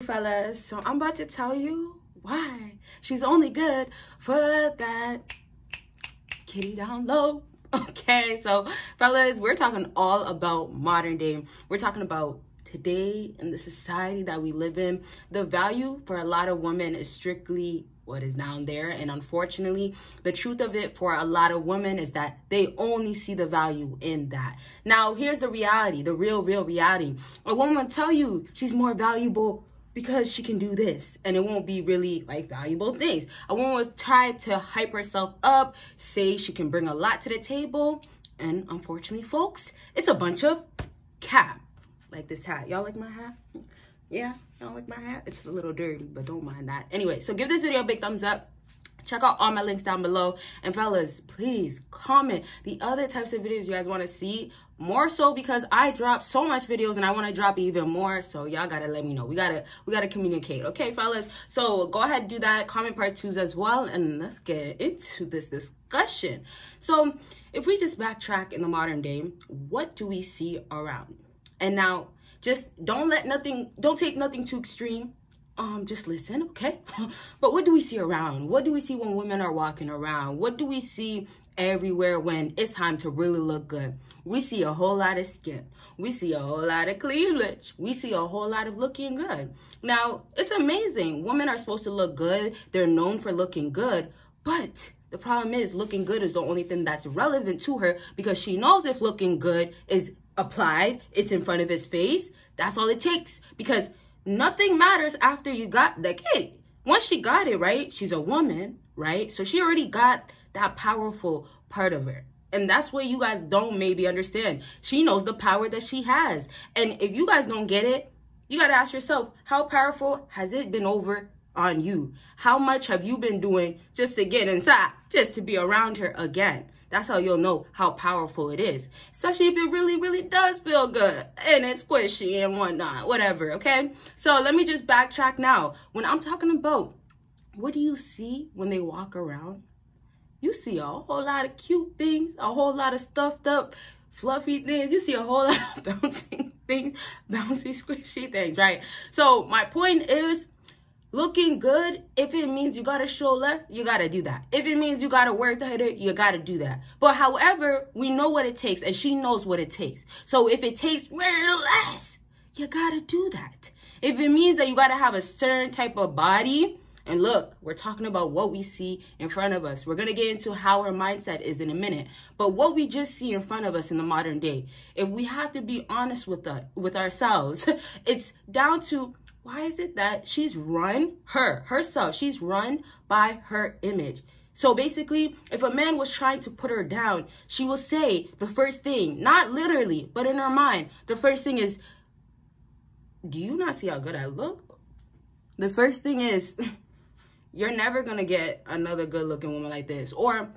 fellas, so I'm about to tell you why she's only good for that kitty down low. Okay, so fellas, we're talking all about modern day. We're talking about today in the society that we live in. The value for a lot of women is strictly what is down there, and unfortunately the truth of it for a lot of women is that they only see the value in that. Now here's the reality, the real reality. A woman will tell you she's more valuable because she can do this, and it won't be really like valuable things. A woman will try to hype herself up, say she can bring a lot to the table, and unfortunately folks, it's a bunch of cap. Like this hat. Y'all like my hat? Yeah, y'all like my hat? It's a little dirty, but don't mind that. Anyway, so give this video a big thumbs up. Check out all my links down below. And fellas, please comment the other types of videos you guys want to see. More so because I drop so much videos and I want to drop even more. So y'all gotta let me know. We gotta communicate. Okay, fellas? So go ahead and do that. Comment part 2s as well. And let's get into this discussion. So if we just backtrack in the modern day, what do we see around? And now, just don't take nothing too extreme. Just listen, okay? But what do we see around? What do we see when women are walking around? What do we see everywhere when it's time to really look good? We see a whole lot of skin. We see a whole lot of cleavage. We see a whole lot of looking good. Now, it's amazing. Women are supposed to look good. They're known for looking good. But the problem is looking good is the only thing that's relevant to her, because she knows if looking good is applied, it's in front of his face, that's all it takes, because nothing matters after you got the kid. Once she got it, right, she's a woman, right? So she already got that powerful part of her. And that's what you guys don't maybe understand. She knows the power that she has. And if you guys don't get it, you got to ask yourself, how powerful has it been over on you? How much have you been doing just to get inside, just to be around her again? That's how you'll know how powerful it is. Especially if it really does feel good and it's squishy and whatnot, whatever, okay? So let me just backtrack now. When I'm talking about what do you see when they walk around? You see a whole lot of cute things, a whole lot of stuffed up, fluffy things. You see a whole lot of bouncing things, bouncy, squishy things, right? So my point is, looking good, if it means you gotta show less, you gotta do that. If it means you gotta work harder, you gotta do that. But however, we know what it takes, and she knows what it takes. So if it takes less, you gotta do that. If it means that you gotta have a certain type of body, and look, we're talking about what we see in front of us. We're gonna get into how our mindset is in a minute. But what we just see in front of us in the modern day, if we have to be honest with ourselves, it's down to, why is it that she's run herself? She's run by her image. So basically, if a man was trying to put her down, she will say the first thing, not literally, but in her mind, the first thing is, do you not see how good I look? The first thing is, you're never going to get another good looking woman like this. Or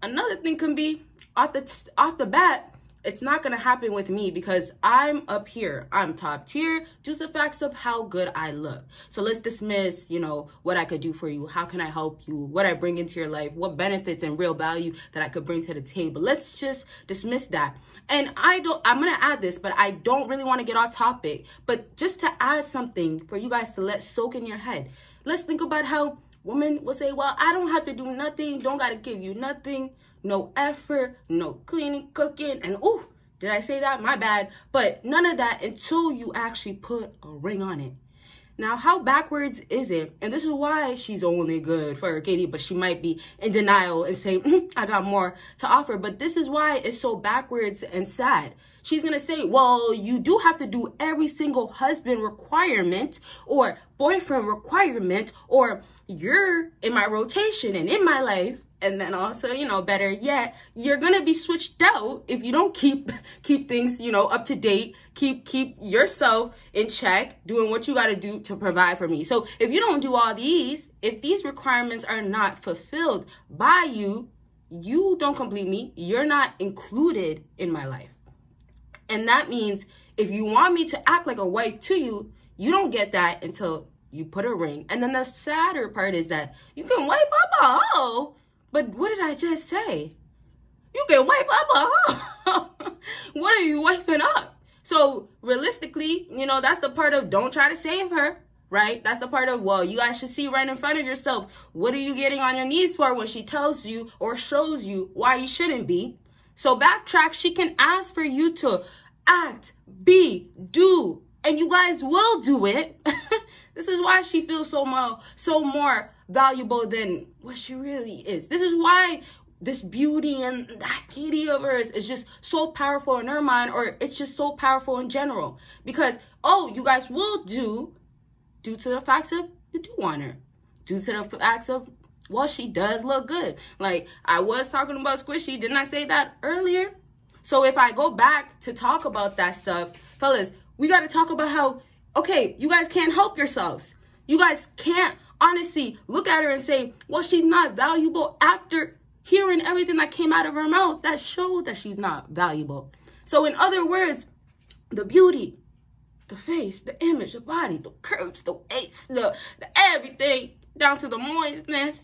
another thing can be, off the bat, it's not going to happen with me because I'm up here. I'm top tier. Just the facts of how good I look. So let's dismiss, you know, what I could do for you. How can I help you? What I bring into your life? What benefits and real value that I could bring to the table? Let's just dismiss that. And I'm going to add this, but I don't really want to get off topic. But just to add something for you guys to let soak in your head. Let's think about how women will say, well, I don't have to do nothing. Don't got to give you nothing. No effort, no cleaning, cooking, and ooh, did I say that? My bad. But none of that until you actually put a ring on it. Now, how backwards is it? And this is why she's only good for her kitty, but she might be in denial and say, I got more to offer. But this is why it's so backwards and sad. She's going to say, well, you do have to do every single husband requirement or boyfriend requirement, or you're in my rotation and in my life. And then also, you know, better yet, you're going to be switched out if you don't keep things, you know, up to date, keep yourself in check, doing what you got to do to provide for me. So if you don't do all these, if these requirements are not fulfilled by you, you don't complete me. You're not included in my life. And that means if you want me to act like a wife to you, you don't get that until you put a ring. And then the sadder part is that you can wipe up a hoe. But what did I just say? You can wipe up a hoe. What are you wiping up? So realistically, you know, that's the part of don't try to save her, right? That's the part of, well, you guys should see right in front of yourself. What are you getting on your knees for when she tells you or shows you why you shouldn't be? So backtrack. She can ask for you to act, be, do, and you guys will do it. This is why she feels so more valuable than what she really is. This is why this beauty and that kitty of hers is just so powerful in her mind, or it's just so powerful in general. Because, oh, you guys will do, due to the facts of you do want her. Due to the facts of, well, she does look good. Like, I was talking about squishy. Didn't I say that earlier? So if I go back to talk about that stuff, fellas, we got to talk about how, okay, you guys can't help yourselves. You guys can't honestly look at her and say, well, she's not valuable after hearing everything that came out of her mouth that showed that she's not valuable. So in other words, the beauty, the face, the image, the body, the curves, the waist, the everything, down to the moistness,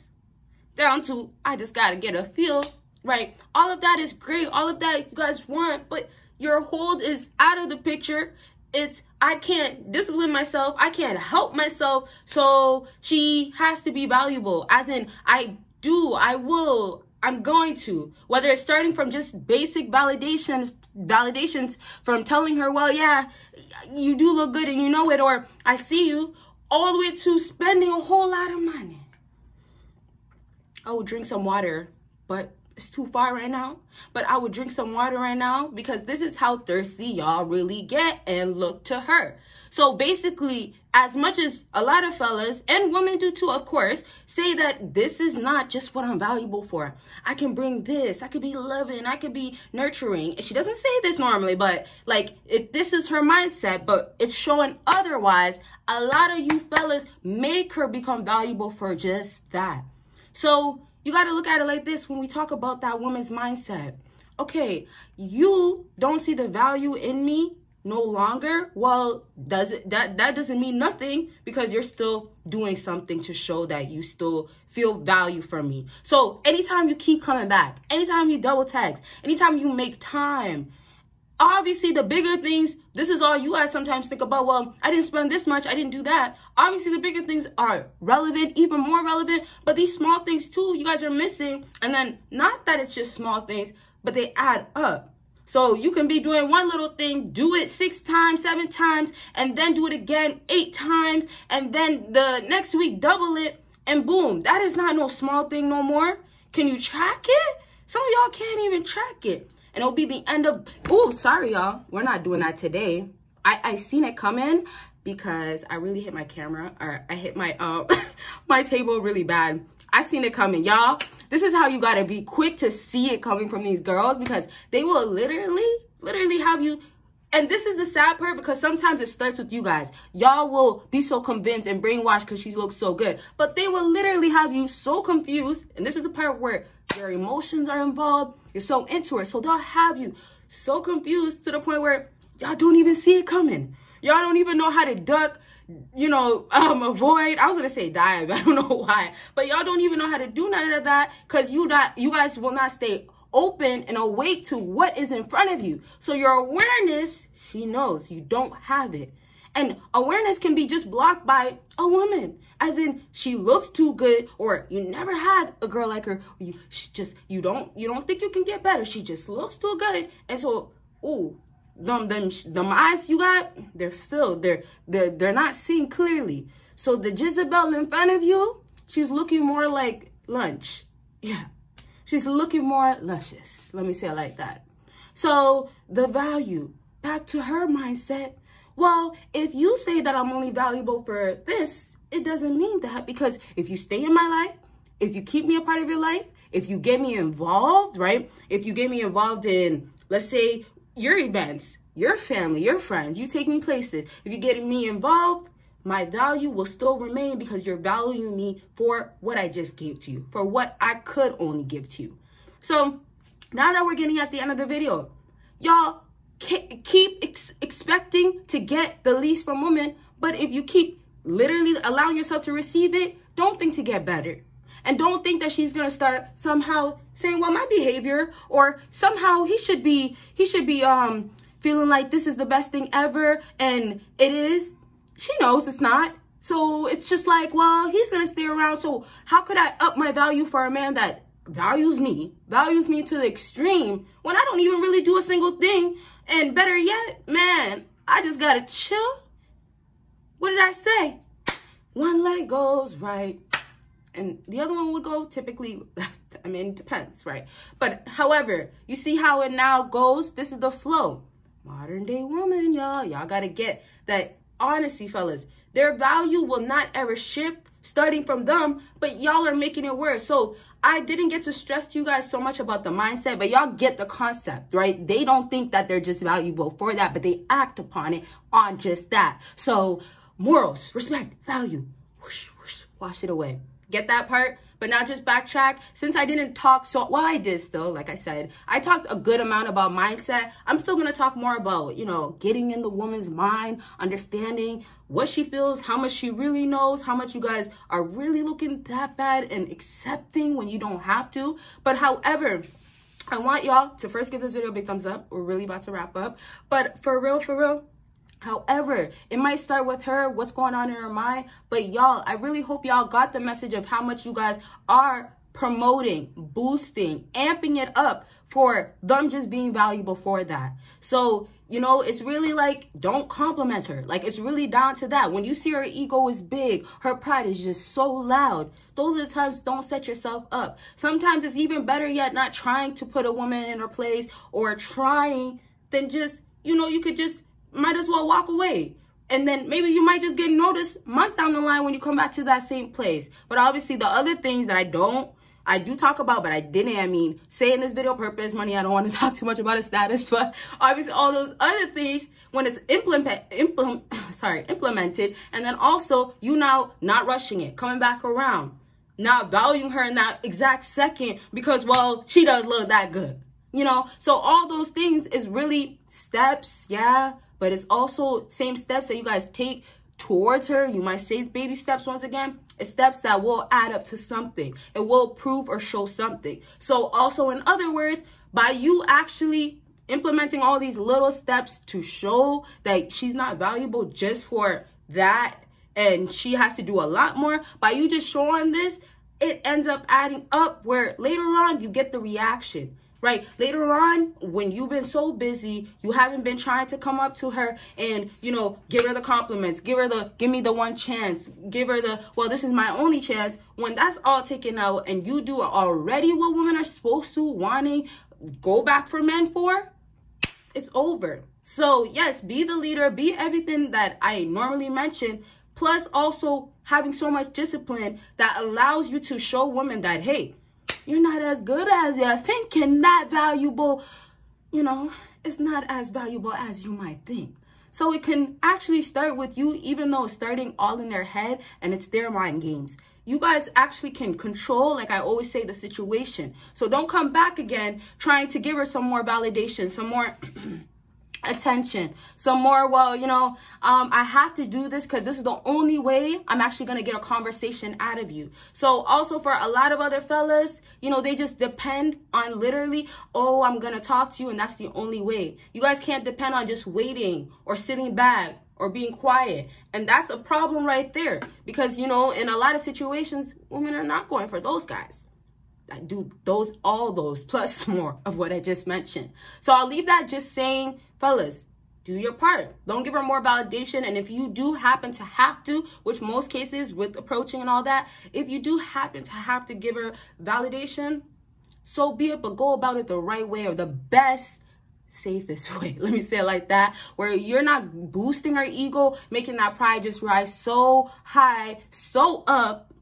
down to I just got to get a feel, right? All of that is great. All of that you guys want, but your hold is out of the picture. It's, I can't discipline myself. I can't help myself. So she has to be valuable. As in, I do, I will, I'm going to. Whether it's starting from just basic validations from telling her, well, yeah, you do look good and you know it, or I see you, all the way to spending a whole lot of money. I will drink some water, but it's too far right now. But I would drink some water right now because this is how thirsty y'all really get, and look to her. So basically, as much as a lot of fellas and women do too, of course, say that this is not just what I'm valuable for. I can bring this. I could be loving. I could be nurturing. She doesn't say this normally, but like if this is her mindset, but it's showing otherwise, a lot of you fellas make her become valuable for just that. So you got to look at it like this when we talk about that woman's mindset. Okay, you don't see the value in me no longer. Well, that doesn't mean nothing, because you're still doing something to show that you still feel value from me. So anytime you keep coming back, anytime you double text, anytime you make time, obviously the bigger things, this is all you guys sometimes think about. Well, I didn't spend this much, I didn't do that. Obviously the bigger things are relevant, even more relevant, but these small things too, you guys are missing. And then not that it's just small things, but they add up. So you can be doing one little thing, do it 6 times, 7 times, and then do it again 8 times, and then the next week double it, and boom, that is not no small thing no more. Can you track it? Some of y'all can't even track it. And it'll be the end of, oh, sorry, y'all. We're not doing that today. I seen it come in because I really hit my camera, or I hit my my table really bad. I seen it coming, y'all. This is how you gotta be quick to see it coming from these girls, because they will literally have you. And this is the sad part, because sometimes it starts with you guys. Y'all will be so convinced and brainwashed because she looks so good, but they will literally have you so confused. And this is the part where your emotions are involved. You're so into it, so they'll have you so confused to the point where y'all don't even see it coming. Y'all don't even know how to duck, you know, avoid. I was gonna say dive, I don't know why, but y'all don't even know how to do none of that, because you guys will not stay open and awake to what is in front of you. So your awareness, she knows you don't have it. And awareness can be just blocked by a woman, as in she looks too good, or you never had a girl like her. You don't think you can get better. She just looks too good, and so ooh, them eyes you got, they're filled. They're not seeing clearly. So the Jezebel in front of you, she's looking more like lunch. Yeah, she's looking more luscious. Let me say it like that. So the value, back to her mindset. Well, if you say that I'm only valuable for this, it doesn't mean that, because if you stay in my life, if you keep me a part of your life, if you get me involved, right? If you get me involved in, let's say, your events, your family, your friends, you take me places. If you get me involved, my value will still remain, because you're valuing me for what I just gave to you, for what I could only give to you. So now that we're getting at the end of the video, y'all, keep expecting to get the least from women, but if you keep literally allowing yourself to receive it, don't think to get better. And don't think that she's gonna start somehow saying, well, my behavior, or somehow he should be feeling like this is the best thing ever, and it is. She knows it's not. So it's just like, well, he's gonna stay around. So how could I up my value for a man that values me to the extreme when I don't even really do a single thing? And better yet, man, I just gotta chill. What did I say? One leg goes right and the other one would go typically left. I mean, it depends, right? But however, you see how it now goes? This is the flow. Modern day woman, y'all. Y'all gotta get that honesty, fellas. Their value will not ever shift starting from them, but y'all are making it worse. So I didn't get to stress to you guys so much about the mindset, but y'all get the concept, right? They don't think that they're just valuable for that, but they act upon it on just that. So morals, respect, value, whoosh, whoosh, wash it away. Get that part? But now just backtrack. Since I didn't talk, so, well, I did still, like I said, I talked a good amount about mindset. I'm still going to talk more about, you know, getting in the woman's mind, understanding what she feels, how much she really knows, how much you guys are really looking that bad and accepting when you don't have to. But however, I want y'all to first give this video a big thumbs up. We're really about to wrap up. But for real, however, it might start with her, what's going on in her mind. But y'all, I really hope y'all got the message of how much you guys are promoting, boosting, amping it up for them just being valuable for that. So, you know, it's really like, don't compliment her. Like, it's really down to that. When you see her ego is big, her pride is just so loud. Those are the times, don't set yourself up. Sometimes it's even better yet not trying to put a woman in her place or trying than just, you know, you could just might as well walk away. And then maybe you might just get noticed months down the line when you come back to that same place. But obviously the other things that I do talk about, but I didn't, say in this video, purpose, money, I don't want to talk too much about a status, but obviously all those other things, when it's implemented, and then also you now not rushing it, coming back around, not valuing her in that exact second because, well, she does look that good, you know? So all those things is really steps, yeah, but it's also same steps that you guys take towards her. You might say it's baby steps once again. It's steps that will add up to something. It will prove or show something. So also, in other words, by you actually implementing all these little steps to show that she's not valuable just for that and she has to do a lot more, by you just showing this, it ends up adding up where later on you get the reaction. Right? Later on, when you've been so busy, you haven't been trying to come up to her and, you know, give her the compliments, give me the one chance, give her the, well, this is my only chance. When that's all taken out and you do already what women are supposed to, wanting, go back for men for, it's over. So yes, be the leader, be everything that I normally mention, plus also having so much discipline that allows you to show women that, hey, you're not as good as you're thinking, not valuable. You know, it's not as valuable as you might think. So it can actually start with you, even though it's starting all in their head and it's their mind games. You guys actually can control, like I always say, the situation. So don't come back again trying to give her some more validation, some more attention, some more, well, you know, I have to do this because this is the only way I'm actually going to get a conversation out of you. So also for a lot of other fellas, you know, they just depend on literally, oh, I'm going to talk to you and that's the only way. You guys can't depend on just waiting or sitting back or being quiet. And that's a problem right there because, you know, in a lot of situations, women are not going for those guys. I do all those plus more of what I just mentioned. So I'll leave that just saying, fellas, do your part. Don't give her more validation. And if you do happen to have to, which most cases with approaching and all that, if you do happen to have to give her validation, so be it, but go about it the right way or the best, safest way. Let me say it like that, where you're not boosting her ego, making that pride just rise so high, so up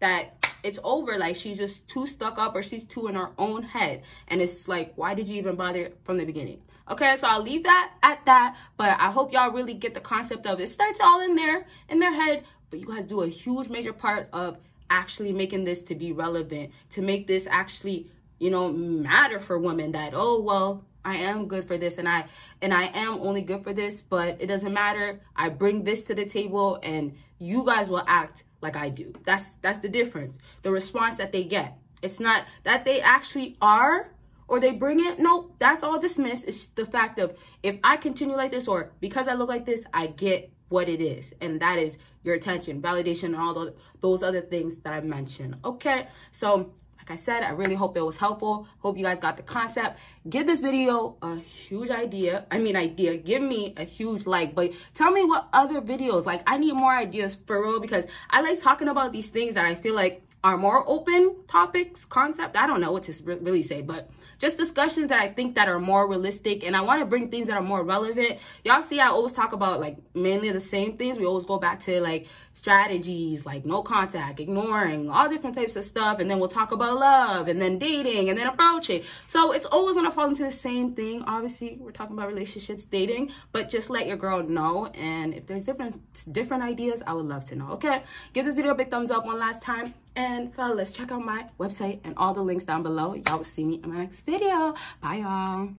that it's over. Like she's just too stuck up or she's too in her own head. And it's like, why did you even bother from the beginning? Okay, so I'll leave that at that. But I hope y'all really get the concept of it. Starts all in their head. But you guys do a huge major part of actually making this to be relevant. To make this actually, you know, matter for women that, oh, well, I am good for this and I am only good for this. But it doesn't matter. I bring this to the table and you guys will act like I do. That's the difference. The response that they get. It's not that they actually are or they bring it. No, that's all dismissed. It's the fact of if I continue like this or because I look like this, I get what it is. And that is your attention, validation, and all those other things that I mentioned. Okay, so like I said, I really hope it was helpful. Hope you guys got the concept. Give this video a huge idea. Give me a huge like, but tell me what other videos. Like, I need more ideas for real, because I like talking about these things that I feel like are more open topics, concept. I don't know what to really say, but just discussions that I think that are more realistic, and I want to bring things that are more relevant. Y'all see, I always talk about like mainly the same things. We always go back to like strategies, like no contact, ignoring, all different types of stuff, and then we'll talk about love, and then dating, and then approaching. So it's always gonna fall into the same thing. Obviously, we're talking about relationships, dating, but just let your girl know. And if there's different ideas, I would love to know. Okay, give this video a big thumbs up one last time. And fellas, check out my website and all the links down below. Y'all will see me in my next video. Bye, y'all.